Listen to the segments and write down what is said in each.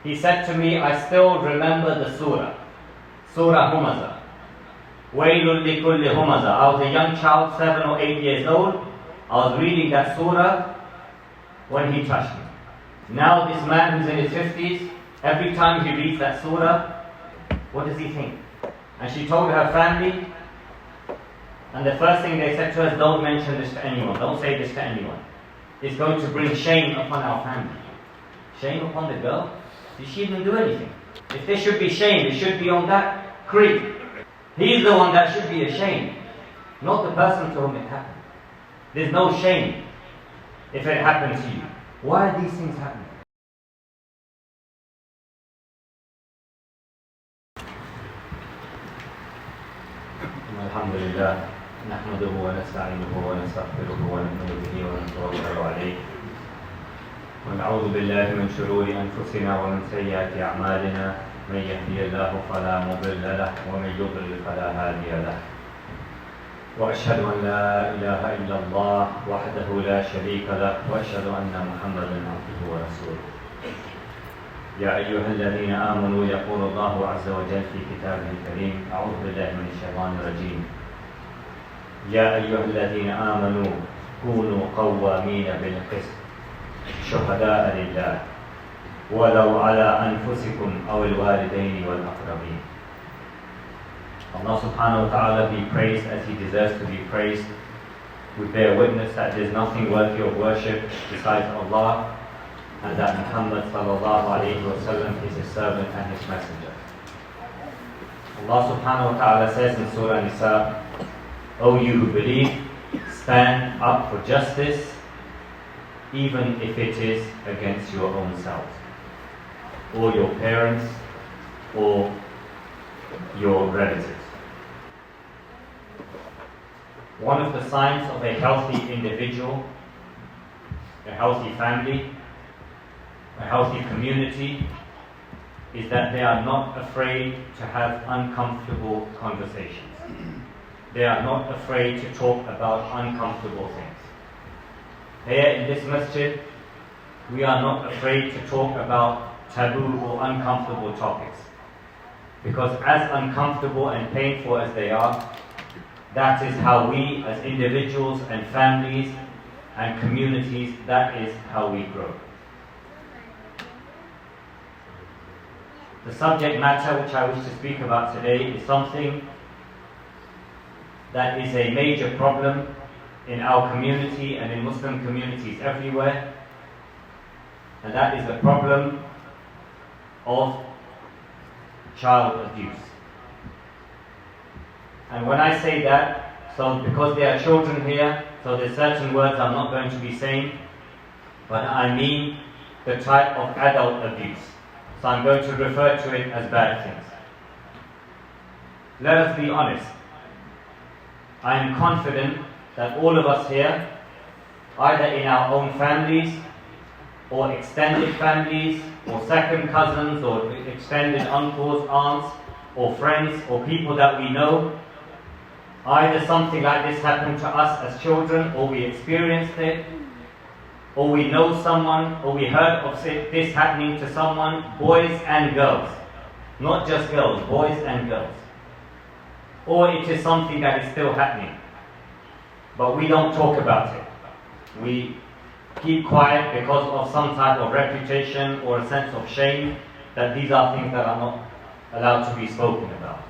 He said to me, I still remember the surah, Surah Humaza. Waylul likulli humaza. I was a young child, 7 or 8 years old. I was reading that surah when he touched me. Now this man who's in his 50s, every time he reads that surah, what does he think? And she told her family, and the first thing they said to us, don't mention this to anyone, don't say this to anyone. It's going to bring shame upon our family. Shame upon the girl? Did she even do anything? If there should be shame, it should be on that creep. He's the one that should be ashamed, not the person to whom it happened. There's no shame if it happened to you. Why are these things happening? Alhamdulillah, nahmaduhu wa nasta'inuhu wa nastaghfiruhu wa nu'minu bihi wa natawakkalu alayhi. ونعوذ بالله من شرور أنفسنا ومن سيئات أعمالنا من يهدي الله فلا مضل له ومن يضلل فلا هادي له وأشهد أن لا إله إلا الله وحده لا شريك له وأشهد أن محمدا عبده ورسوله يا أيها الذين آمنوا يقول الله عز وجل في كتابه الكريم أعوذ بالله من الشيطان الرجيم يا أيها الذين آمنوا كونوا قوامين بالقسط شهداء لله ولو على أنفسكم أو الوالدين والأقربين. Allah subhanahu wa ta'ala be praised as He deserves to be praised. We bear witness that there is nothing worthy of worship besides Allah, and that Muhammad sallallahu alayhi wa sallam is His servant and His messenger. Allah subhanahu wa ta'ala says in Surah Nisa, O you who believe, stand up for justice, even if it is against your own selves, or your parents, or your relatives. One of the signs of a healthy individual, a healthy family, a healthy community, is that they are not afraid to have uncomfortable conversations. They are not afraid to talk about uncomfortable things. Here in this masjid, we are not afraid to talk about taboo or uncomfortable topics. Because as uncomfortable and painful as they are, that is how we as individuals and families and communities, that is how we grow. The subject matter which I wish to speak about today is something that is a major problem in our community and in Muslim communities everywhere, and that is the problem of child abuse. And when I say that, so because there are children here, so there's certain words I'm not going to be saying, but I mean the type of adult abuse. So I'm going to refer to it as bad things. Let us be honest. I am confident that all of us here, either in our own families, or extended families, or second cousins, or extended uncles, aunts, or friends, or people that we know, either something like this happened to us as children, or we experienced it, or we know someone, or we heard of this happening to someone, boys and girls. Not just girls, boys and girls. Or it is something that is still happening, but we don't talk about it. We keep quiet because of some type of reputation or a sense of shame that these are things that are not allowed to be spoken about.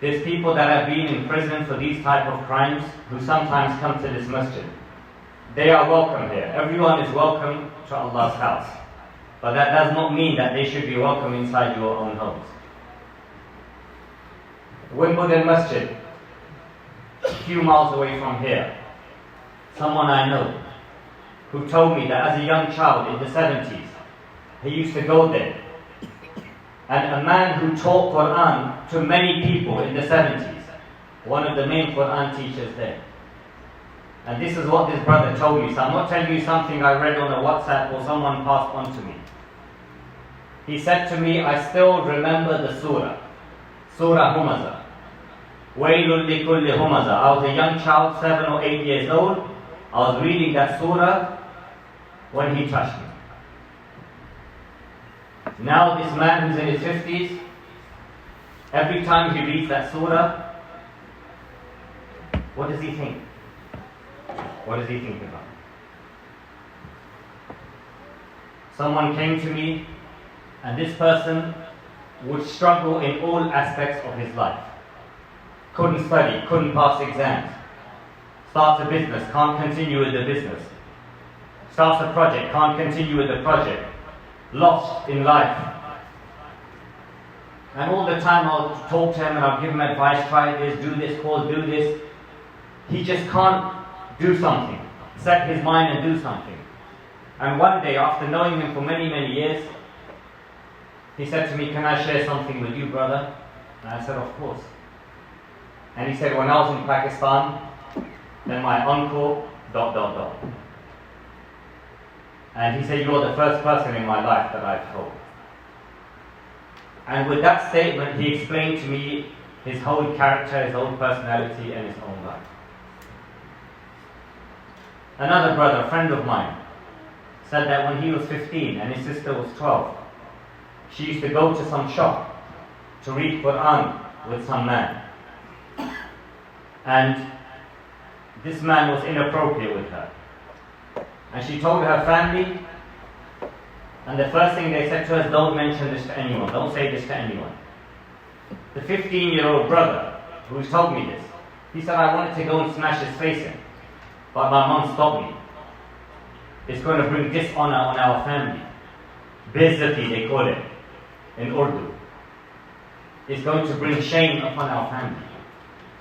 There's people that have been in prison for these type of crimes who sometimes come to this masjid. They are welcome here. Everyone is welcome to Allah's house. But that does not mean that they should be welcome inside your own homes. Wimbledon Masjid, a few miles away from here, someone I know who told me that as a young child in the 70s, he used to go there. And a man who taught Quran to many people in the 70s, one of the main Quran teachers there. And this is what this brother told me. So I'm not telling you something I read on a WhatsApp or someone passed on to me. He said to me, I still remember the surah, Surah Humaza. Waylul likulli humaza. I was a young child, 7 or 8 years old. I was reading that surah when he touched me. Now this man who's in his 50s, every time he reads that surah, what does he think? What does he think about? Someone came to me, and this person would struggle in all aspects of his life. Couldn't study, couldn't pass exams. Starts a business, can't continue with the business. Starts a project, can't continue with the project. Lost in life. And all the time I'll talk to him and I'll give him advice, try this, do this course, do this. He just can't do something. Set his mind and do something. And one day, after knowing him for many, many years, he said to me, "Can I share something with you, brother?" And I said, "Of course." And he said, "When I was in Pakistan, then my uncle, ... And he said, "You're the first person in my life that I've told." And with that statement, he explained to me his whole character, his whole personality, and his own life. Another brother, a friend of mine, said that when he was 15 and his sister was 12, she used to go to some shop to read Quran with some man. And this man was inappropriate with her. And she told her family, and the first thing they said to her is, "Don't mention this to anyone, don't say this to anyone." The 15-year-old brother who's told me this, he said, "I wanted to go and smash his face in, but my mom stopped me. It's going to bring dishonour on our family." Bezzati, they call it in Urdu. It's going to bring shame upon our family.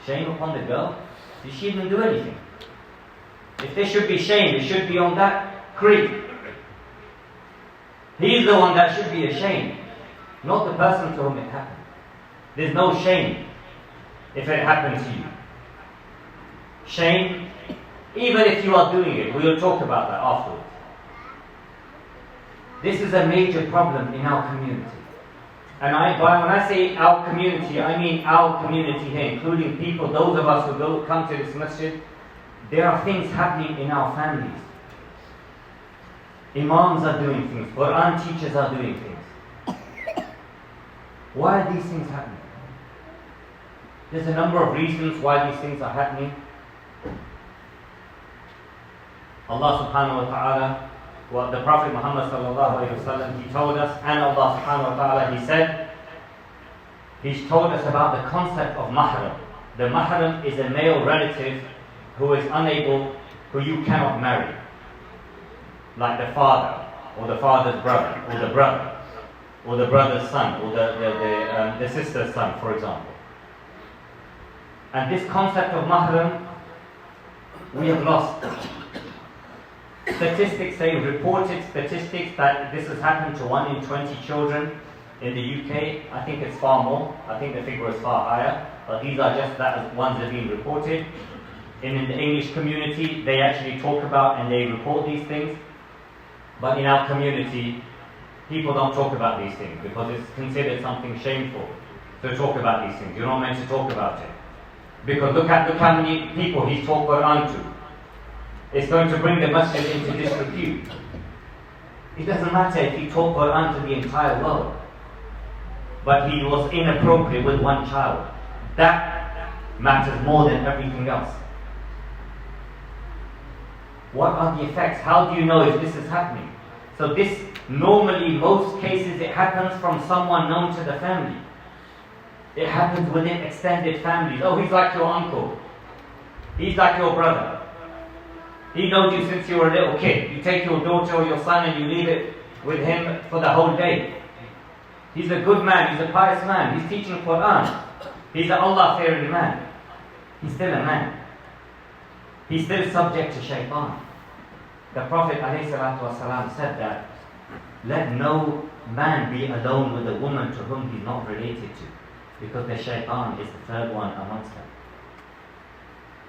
Shame upon the girl? Did she even do anything? If there should be shame, it should be on that creep. He's the one that should be ashamed, not the person to whom it happened. There's no shame if it happened to you. Shame, even if you are doing it, we will talk about that afterwards. This is a major problem in our community. And when I say our community, I mean our community here, including people, those of us who come to this masjid. There are things happening in our families. Imams are doing things, Quran teachers are doing things. Why are these things happening? There's a number of reasons why these things are happening. Allah subhanahu wa ta'ala, the Prophet Muhammad sallallahu alayhi wa sallam, he told us, and Allah subhanahu wa ta'ala, he said, he's told us about the concept of mahram. The mahram is a male relative who is unable, who you cannot marry. Like the father, or the father's brother, or the brother, or the brother's son, or the sister's son, for example. And this concept of mahram, we have lost. Statistics say, reported statistics, that this has happened to 1 in 20 children in the UK. I think it's far more. I think the figure is far higher. But these are just the ones that have been reported. And in the English community, they actually talk about and they report these things. But in our community, people don't talk about these things because it's considered something shameful to talk about these things. You're not meant to talk about it. Because look how many people he's taught Quran to. It's going to bring the masjid into disrepute. It doesn't matter if he taught Quran to the entire world, but he was inappropriate with one child. That matters more than everything else. What are the effects? How do you know if this is happening? So this, normally, most cases, it happens from someone known to the family. It happens within extended families. Oh, he's like your uncle. He's like your brother. He knows you since you were a little kid. You take your daughter or your son and you leave it with him for the whole day. He's a good man. He's a pious man. He's teaching Quran. He's an Allah-fearing man. He's still a man. He's still subject to shaitan. The Prophet ﷺ said that, let no man be alone with a woman to whom he's not related to, because the shaitan is the third one amongst them.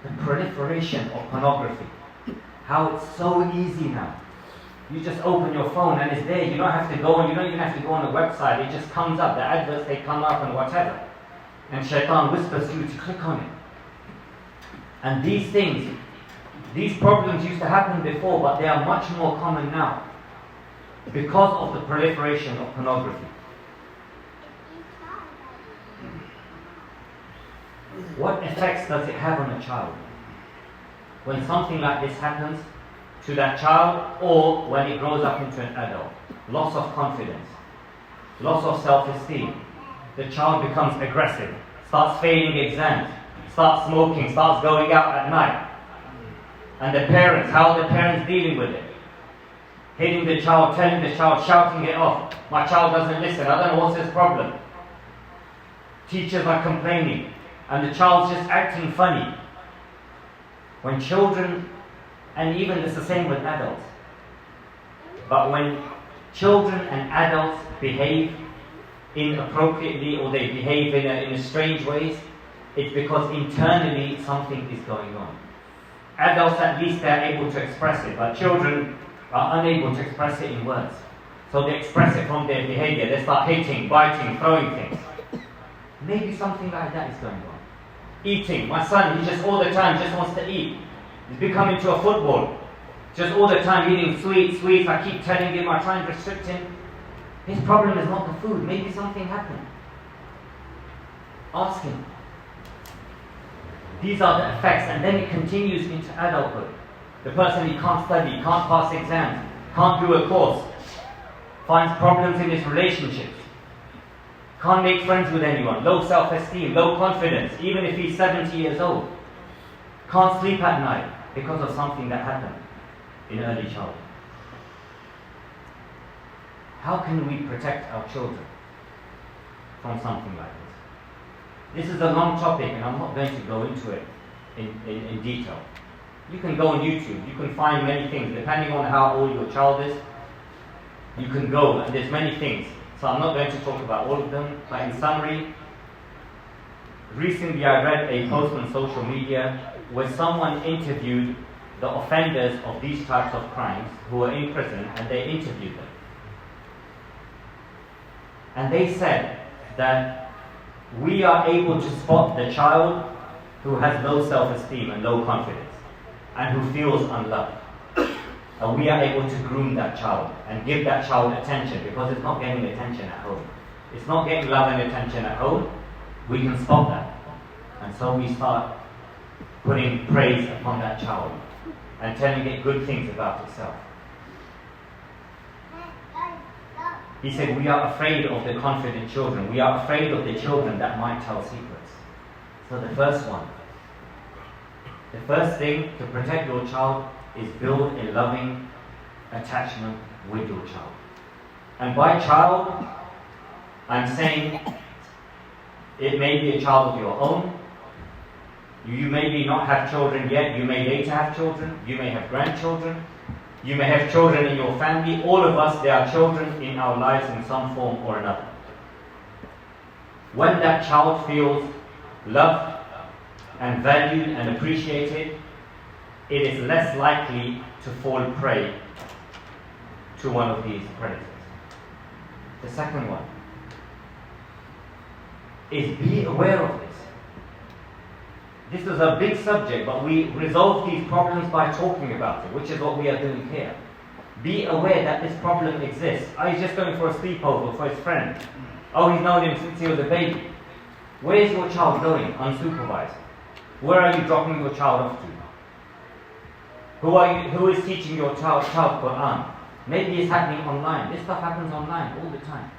The proliferation of pornography. How it's so easy now. You just open your phone and it's there. You don't have to go and you don't even have to go on the website. It just comes up. The adverts, they come up and whatever. And shaitan whispers to you to click on it. And these things, these problems used to happen before, but they are much more common now. because of the proliferation of pornography. What effects does it have on a child when something like this happens to that child, or when it grows up into an adult? Loss of confidence, loss of self-esteem. The child becomes aggressive, starts failing exams, starts smoking, starts going out at night. And the parents, how are the parents dealing with it? Hitting the child, telling the child, shouting it off. My child doesn't listen, I don't know what's his problem. Teachers are complaining, and the child's just acting funny. When children, and even it's the same with adults, but when children and adults behave inappropriately, or they behave in strange ways, it's because internally something is going on. Adults, at least they're able to express it, but children are unable to express it in words. So they express it from their behavior. They start hitting, biting, throwing things. Maybe something like that is going on. Eating. My son, he just all the time just wants to eat. He's becoming to a football. Just all the time eating sweets. I keep telling him, I try and restrict him. His problem is not the food. Maybe something happened. Ask him. These are the effects, and then it continues into adulthood. The person, he can't study, can't pass exams, can't do a course, finds problems in his relationships, can't make friends with anyone, low self-esteem, low confidence, even if he's 70 years old. Can't sleep at night because of something that happened in early childhood. How can we protect our children from something like this? This is a long topic, and I'm not going to go into it in detail. You can go on YouTube, you can find many things, depending on how old your child is. You can go, and there's many things. So I'm not going to talk about all of them, but in summary, recently I read a post on social media where someone interviewed the offenders of these types of crimes who are in prison, and they interviewed them. And they said that we are able to spot the child who has low self-esteem and low confidence, and who feels unloved. And we are able to groom that child and give that child attention, because it's not getting attention at home. It's not getting love and attention at home. We can stop that. And so we start putting praise upon that child and telling it good things about itself. He said, we are afraid of the confident children. We are afraid of the children that might tell secrets. So the first one, the first thing to protect your child is build a loving attachment with your child. And by child, I'm saying it may be a child of your own. You may not have children yet. You may later have children. You may have grandchildren. You may have children in your family. All of us, there are children in our lives in some form or another. When that child feels loved and valued and appreciated, it is less likely to fall prey to one of these predators. The second one is be aware of this. This is a big subject, but we resolve these problems by talking about it, which is what we are doing here. Be aware that this problem exists. Oh, he's just going for a sleepover for his friend. Oh, he's known him since he was a baby. Where is your child going unsupervised? Where are you dropping your child off to? Who is teaching your child Quran? Maybe it's happening online. This stuff happens online all the time.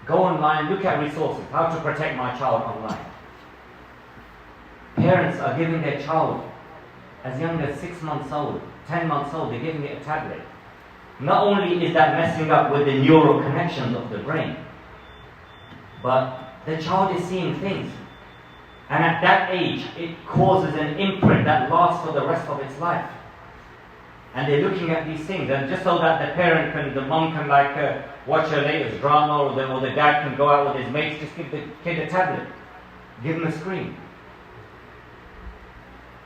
Go online, look at resources. How to protect my child online. Parents are giving their child as young as 6 months old, 10 months old, they're giving it a tablet. Not only is that messing up with the neural connections of the brain, but the child is seeing things. And at that age, it causes an imprint that lasts for the rest of its life. And they're looking at these things, and just so that the mom can watch her latest drama, or the dad can go out with his mates, just give the kid a tablet, give him a screen.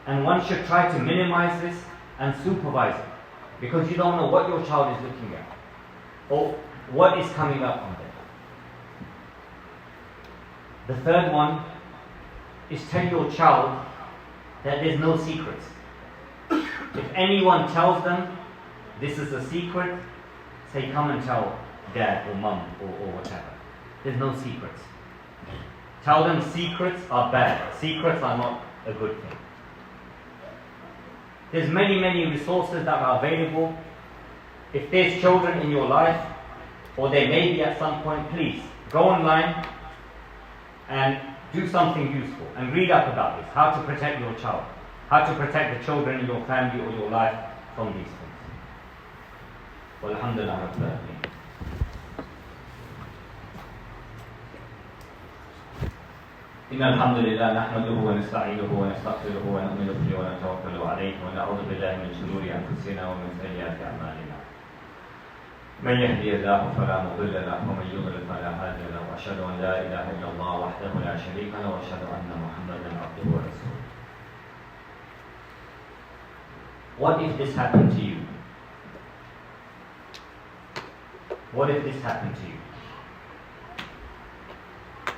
And one should try to minimize this and supervise it, because you don't know what your child is looking at or what is coming up on them. The third one is tell your child that there's no secrets. If anyone tells them this is a secret, say, come and tell dad or mum or whatever. There's no secrets. Tell them secrets are bad. Secrets are not a good thing. There's many resources that are available. If there's children in your life, or there may be at some point, please go online and do something useful and read up about this. How to protect your child. How to protect the children in your family or your life from these things. Walhamdulillah Rabbil Alameen. إن الحمد لله نحمده ونستعينه ونستغفره ونؤمن به ونتوكل عليه ونعوذ بالله من شرور أنفسنا ومن سيئات أعمالنا. من يهدي الله فلا مضل له ومن يضلل فلا هادي له وأشهد أن لا إله إلا الله وحده لا شريك له وأشهد أن محمدا عبده ورسوله. What if this happened to you? What if this happened to you?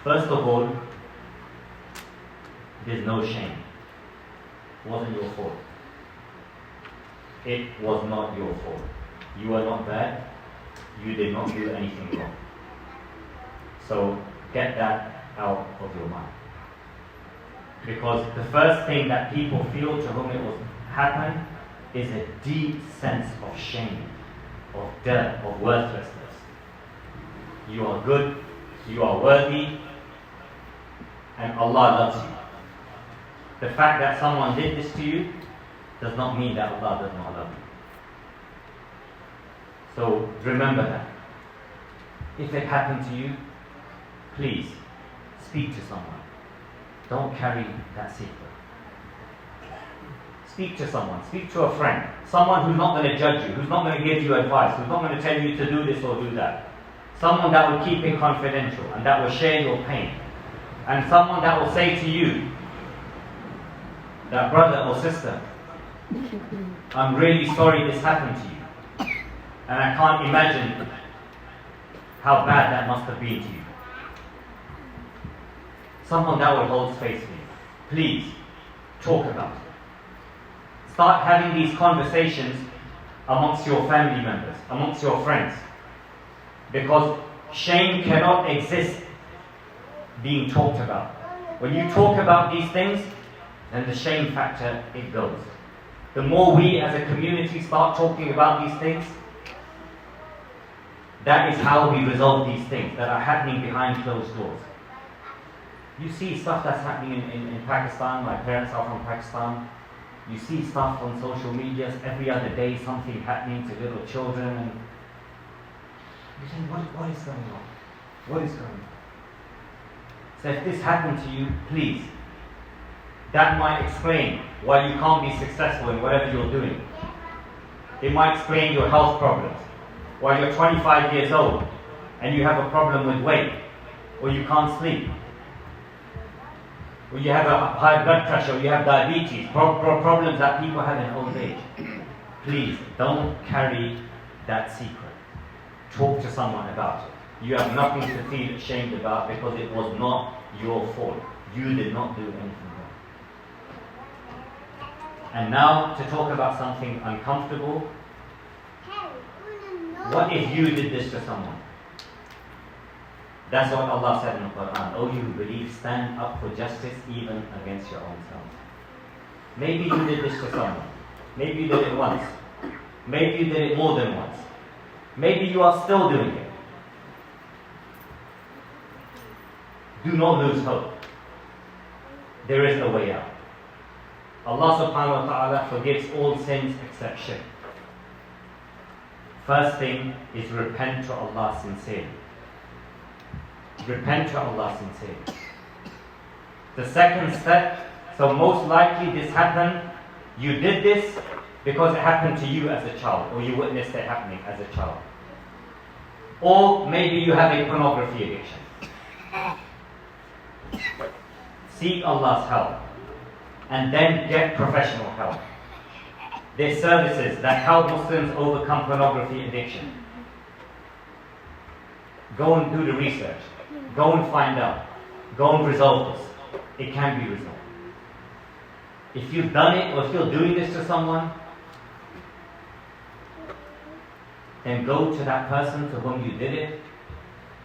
First of all, there's no shame. It wasn't your fault. It was not your fault. You are not bad. You did not do anything wrong. So get that out of your mind. Because the first thing that people feel to whom it was happened is a deep sense of shame, of dirt, of worthlessness. You are good, you are worthy, and Allah loves you. The fact that someone did this to you does not mean that Allah does not love you. So remember that. If it happened to you, please speak to someone. Don't carry that secret. Speak to someone. Speak to a friend. Someone who's not going to judge you, who's not going to give you advice, who's not going to tell you to do this or do that. Someone that will keep it confidential and that will share your pain. And someone that will say to you, that brother or sister, I'm really sorry this happened to you. And I can't imagine how bad that must have been to you. Someone that will hold space for you. Please, talk about it. Start having these conversations amongst your family members, amongst your friends. Because shame cannot exist being talked about. When you talk about these things, then the shame factor, it goes. The more we as a community start talking about these things, that is how we resolve these things that are happening behind closed doors. You see stuff that's happening in Pakistan. My parents are from Pakistan. You see stuff on social media every other day, something happening to little children, and you think, what is going on? What is going on? So if this happened to you, please, that might explain why you can't be successful in whatever you're doing. It might explain your health problems. Why you're 25 years old and you have a problem with weight, or you can't sleep, or you have a high blood pressure, or you have diabetes, problems that people have in old age. Please, don't carry that secret. Talk to someone about it. You have nothing to feel ashamed about because it was not your fault. You did not do anything wrong. And now to talk about something uncomfortable. What if you did this to someone? That's what Allah said in the Quran. O you who believe, stand up for justice even against your own selves. Maybe you did this to someone. Maybe you did it once. Maybe you did it more than once. Maybe you are still doing it. Do not lose hope. There is a way out. Allah subhanahu wa ta'ala forgives all sins except shirk. First thing is repent to Allah sincerely. Repent to Allah sincerely. The second step, so most likely this happened, you did this because it happened to you as a child, or you witnessed it happening as a child. Or maybe you have a pornography addiction. Seek Allah's help and then get professional help. There's services that help Muslims overcome pornography addiction. Go and do the research. Go and find out. Go and resolve this. It can be resolved. If you've done it, or if you're doing this to someone, then go to that person to whom you did it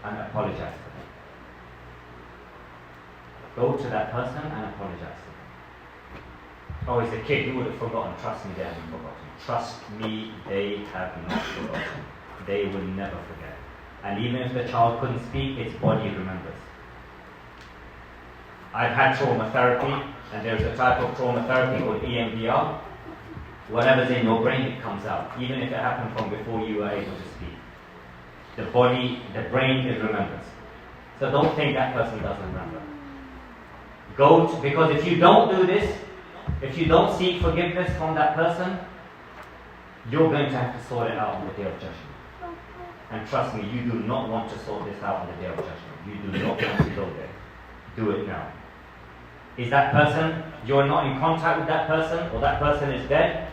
and apologize to them. Go to that person and apologize to them. Oh, it's a kid, you would have forgotten. Trust me, they haven't forgotten. Trust me, they have not forgotten. They will never forget. And even if the child couldn't speak, its body remembers. I've had trauma therapy, and there's a type of trauma therapy called EMDR. Whatever's in your brain, it comes out, even if it happened from before you were able to speak. The body, the brain, it remembers. So don't think that person doesn't remember. Because if you don't do this, if you don't seek forgiveness from that person, you're going to have to sort it out on the day of judgment. And trust me, you do not want to sort this out on the day of judgment. You do not want to go there. Do it now. Is that person, you're not in contact with that person, or that person is dead,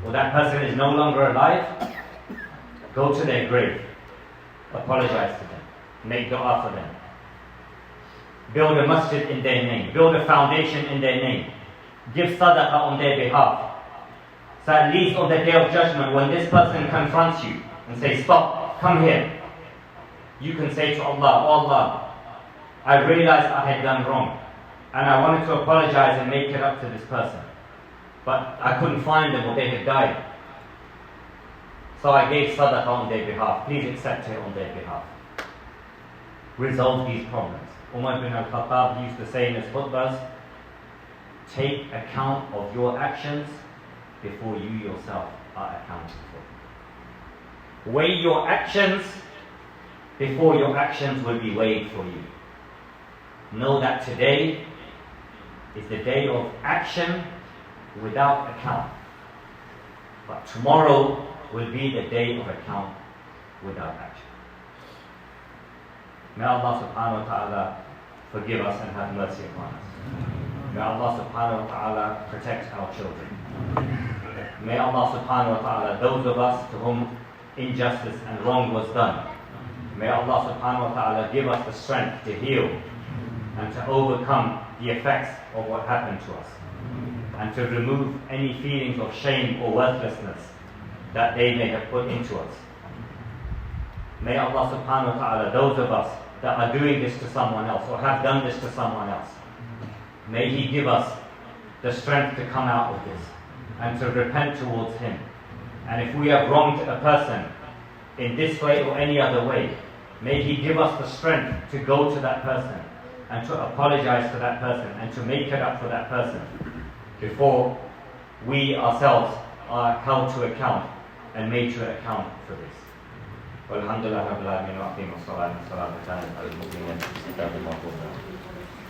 or that person is no longer alive? Go to their grave. Apologize to them. Make dua for them. Build a masjid in their name. Build a foundation in their name. Give sadaqah on their behalf. So at least on the day of judgment, when this person confronts you and says, stop, come here, you can say to Allah, oh Allah, I realized I had done wrong, and I wanted to apologize and make it up to this person, but I couldn't find them, or they had died. So I gave sadaqah on their behalf. Please accept it on their behalf. Resolve these problems. Umar bin al-Khattab used to say in his khutbahs, take account of your actions before you yourself are accounted for. Weigh your actions before your actions will be weighed for you. Know that today is the day of action without account. But tomorrow will be the day of account without action. May Allah subhanahu wa ta'ala forgive us and have mercy upon us. May Allah subhanahu wa ta'ala protect our children. May Allah subhanahu wa ta'ala, those of us to whom injustice and wrong was done, may Allah subhanahu wa ta'ala give us the strength to heal and to overcome the effects of what happened to us, and to remove any feelings of shame or worthlessness that they may have put into us. May Allah subhanahu wa ta'ala, those of us that are doing this to someone else or have done this to someone else, may He give us the strength to come out of this and to repent towards Him. And if we have wronged a person in this way or any other way, may He give us the strength to go to that person and to apologize to that person and to make it up for that person before we ourselves are held to account and made to account for this. Walhamdulillah Rabbil Alamin wa aqim as-salata wa as-salatu ala al-mu'minin.